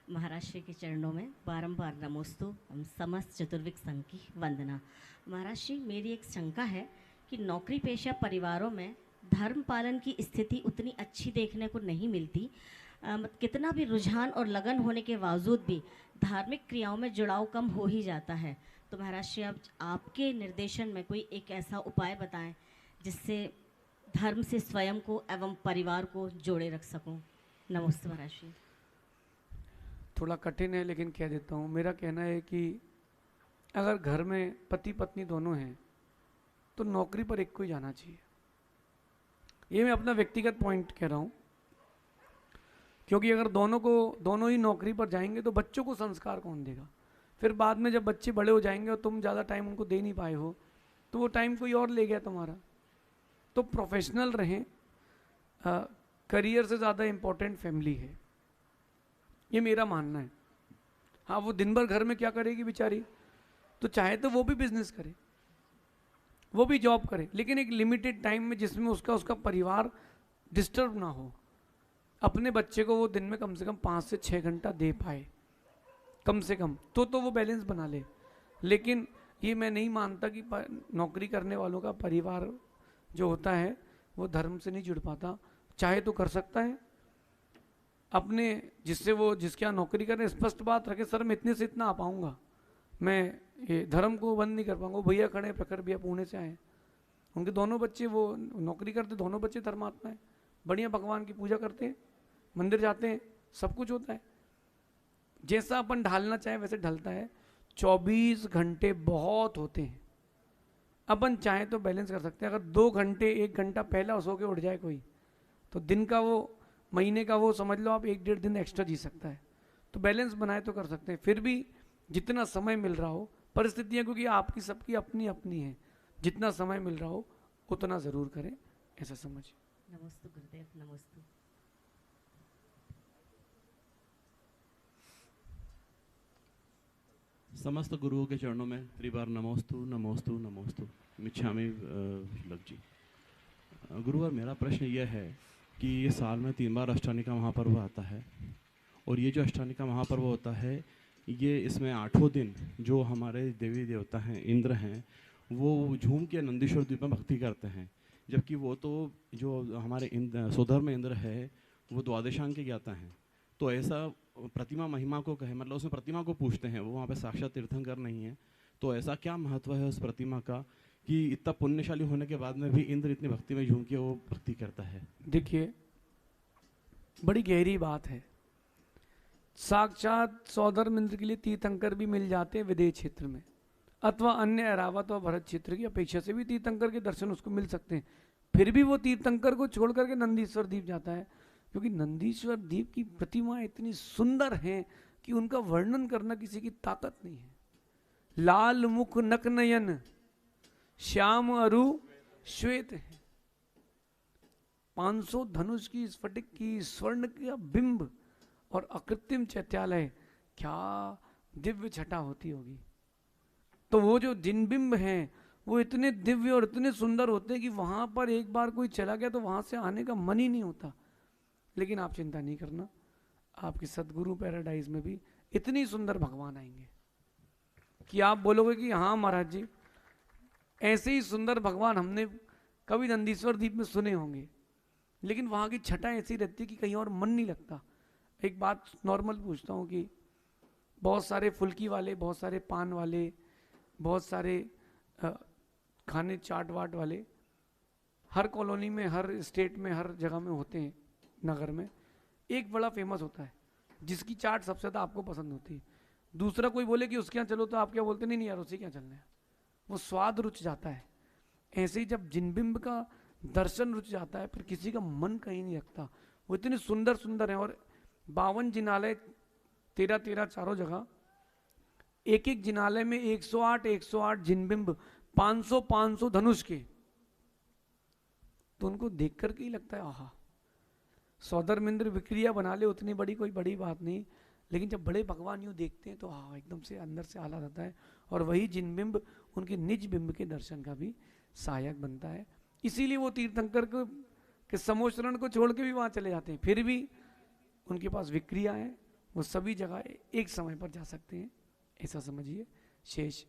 महाराज श्री के चरणों में बारंबार नमोस्तु। हम समस्त चतुर्विक संघ की वंदना। महाराज श्री, मेरी एक शंका है कि नौकरी पेशा परिवारों में धर्म पालन की स्थिति उतनी अच्छी देखने को नहीं मिलती। कितना भी रुझान और लगन होने के बावजूद भी धार्मिक क्रियाओं में जुड़ाव कम हो ही जाता है। तो महाराज श्री, अब आपके निर्देशन में कोई एक ऐसा उपाय बताएं जिससे धर्म से स्वयं को एवं परिवार को जोड़े रख सकूं। नमस्ते महाराज श्री। थोड़ा कठिन है लेकिन कह देता हूँ। मेरा कहना है कि अगर घर में पति पत्नी दोनों हैं तो नौकरी पर एक को ही जाना चाहिए। ये मैं अपना व्यक्तिगत पॉइंट कह रहा हूँ, क्योंकि अगर दोनों ही नौकरी पर जाएंगे तो बच्चों को संस्कार कौन देगा? फिर बाद में जब बच्चे बड़े हो जाएंगे और तुम ज़्यादा टाइम उनको दे नहीं पाए हो तो वो टाइम कोई और ले गया तुम्हारा। तो प्रोफेशनल रहें, करियर से ज़्यादा इम्पोर्टेंट फैमिली है, ये मेरा मानना है। हाँ, वो दिन भर घर में क्या करेगी बेचारी, तो चाहे तो वो भी बिजनेस करे, वो भी जॉब करे, लेकिन एक लिमिटेड टाइम में जिसमें उसका परिवार डिस्टर्ब ना हो। अपने बच्चे को वो दिन में कम से कम 5 से 6 घंटा दे पाए कम से कम, तो वो बैलेंस बना ले। लेकिन ये मैं नहीं मानता कि नौकरी करने वालों का परिवार जो होता है वो धर्म से नहीं जुड़ पाता। चाहे तो कर सकता है अपने, जिससे वो जिसके यहाँ नौकरी करें स्पष्ट बात रखे, सर मैं इतने से इतना आ पाऊँगा, मैं ये धर्म को बंद नहीं कर पाऊँगा। भैया खड़े, प्रखर भैया पुणे से आए, उनके दोनों बच्चे वो नौकरी करते, दोनों बच्चे धर्मात्मा हैं, बढ़िया भगवान की पूजा करते हैं, मंदिर जाते हैं, सब कुछ होता है। जैसा अपन ढालना चाहे वैसे ढलता है। 24 घंटे बहुत होते हैं, अपन चाहे तो बैलेंस कर सकते हैं। अगर 2 घंटे 1 घंटा पहला सो के उठ जाए कोई, तो दिन का वो महीने का वो समझ लो आप 1-1.5 दिन एक्स्ट्रा जी सकता है। तो बैलेंस बनाए तो कर सकते हैं। फिर भी जितना समय मिल रहा हो, परिस्थितियाँ क्योंकि आपकी सबकी अपनी अपनी है, जितना समय मिल रहा हो उतना ज़रूर करें, ऐसा समझिए। नमस्ते गुरुदेव, नमस्ते। समस्त गुरुओं के चरणों में त्रिबार नमोस्तु नमोस्तु नमोस्तु। मिच्छामि लग जी। गुरुवर, मेरा प्रश्न यह है कि ये साल में 3 बार अष्टानी का महापर्व आता है, और ये जो अष्टानी का महापर्व होता है ये इसमें 8वां दिन जो हमारे देवी देवता हैं, इंद्र हैं, वो झूम के नंदीश्वर द्वीप में भक्ति करते हैं, जबकि वो तो जो हमारे स्वधर्म इंद्र है वो द्वादशांक के ज्ञाता हैं। तो ऐसा प्रतिमा महिमा को कहे, मतलब उसमें प्रतिमा को पूछते हैं, वो वहाँ पे साक्षात तीर्थंकर नहीं है। तो ऐसा क्या महत्व है उस प्रतिमा का कि इतना पुण्यशाली होने के बाद में भी इंद्र इतनी भक्ति में झूम के वो भक्ति करता है? देखिए, बड़ी गहरी बात है। साक्षात सौधर्म इंद्र के लिए तीर्थंकर भी मिल जाते हैं विदेश क्षेत्र में, अथवा अन्य ऐरावत और भरत क्षेत्र की अपेक्षा से भी तीर्थंकर के दर्शन उसको मिल सकते हैं। फिर भी वो तीर्थंकर को छोड़ करके नंदीश्वर द्वीप जाता है, क्योंकि नंदीश्वर द्वीप की प्रतिमा इतनी सुंदर है कि उनका वर्णन करना किसी की ताकत नहीं है। लाल मुख नक नयन, श्याम अरु श्वेत है, 500 धनुष की स्फटिक की स्वर्ण का बिंब और अकृत्रिम चैत्यालय, क्या दिव्य छटा होती होगी। तो वो जो जिनबिंब हैं वो इतने दिव्य और इतने सुंदर होते हैं कि वहां पर एक बार कोई चला गया तो वहां से आने का मन ही नहीं होता। लेकिन आप चिंता नहीं करना, आपके सदगुरु पैराडाइज में भी इतनी सुंदर भगवान आएंगे कि आप बोलोगे कि हाँ महाराज जी, ऐसे ही सुंदर भगवान हमने कभी नंदीश्वर द्वीप में सुने होंगे, लेकिन वहाँ की छटा ऐसी रहती है कि कहीं और मन नहीं लगता। एक बात नॉर्मल पूछता हूँ कि बहुत सारे फुल्की वाले, बहुत सारे पान वाले, बहुत सारे खाने चाट वाट वाले हर कॉलोनी में, हर स्टेट में, हर जगह में होते हैं। नगर में एक बड़ा फेमस होता है जिसकी चाट सबसे ज़्यादा आपको पसंद होती है। दूसरा कोई बोले कि उसके यहाँ चलो तो आप क्या बोलते, नहीं नहीं यार उसी के यहाँ चलना है, वो स्वाद रुच जाता है। ऐसे ही जब जिनबिंब का दर्शन रुच जाता है फिर किसी का मन कहीं नहीं लगता। वो इतने सुंदर सुंदर हैं, और 52 जिनालय 13 चारों जगह, एक एक जिनालय में 108 जिनबिंब, 500 धनुष के। तो उनको देख करके ही लगता है आहा, सौधर्म इंद्र विक्रिया बना ले, उतनी बड़ी कोई बड़ी बात नहीं। लेकिन जब बड़े भगवान यूँ देखते हैं तो हाँ एकदम से अंदर से आह्लाद आता है, और वही जिनबिंब उनके निज बिंब के दर्शन का भी सहायक बनता है। इसीलिए वो तीर्थंकर को के समोचरण को छोड़ के भी वहाँ चले जाते हैं, फिर भी उनके पास विक्रिया है, वो सभी जगह एक समय पर जा सकते हैं, ऐसा समझिए। शेष